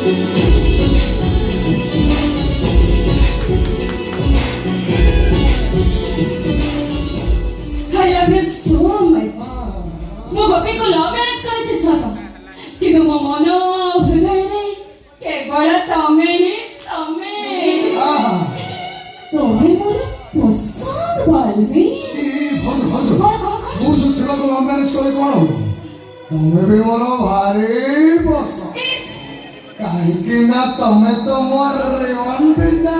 I love you so much. ମୁଁ ଗୋପୀଙ୍କୁ love marriage କରିଛି ସତ, କିନ୍ତୁ ମୋ ମନ ହୃଦୟରେ କେବଳ ତମେ ହିଁ ତମେ। ତମେ ମୋର ପସନ୍ଦ ବାଲମୀ। ମୁଁ ସୁଶୀଳକୁ ଲଭ୍ ମ୍ୟାରେଜ୍ କଲେ କ'ଣ ହବ? ତମେ ବି ମୋର ଭାରି ପସନ୍ଦ, କାହିଁକି ନା ତମେ ତ ମୋର ରିବନ୍ ପିତା।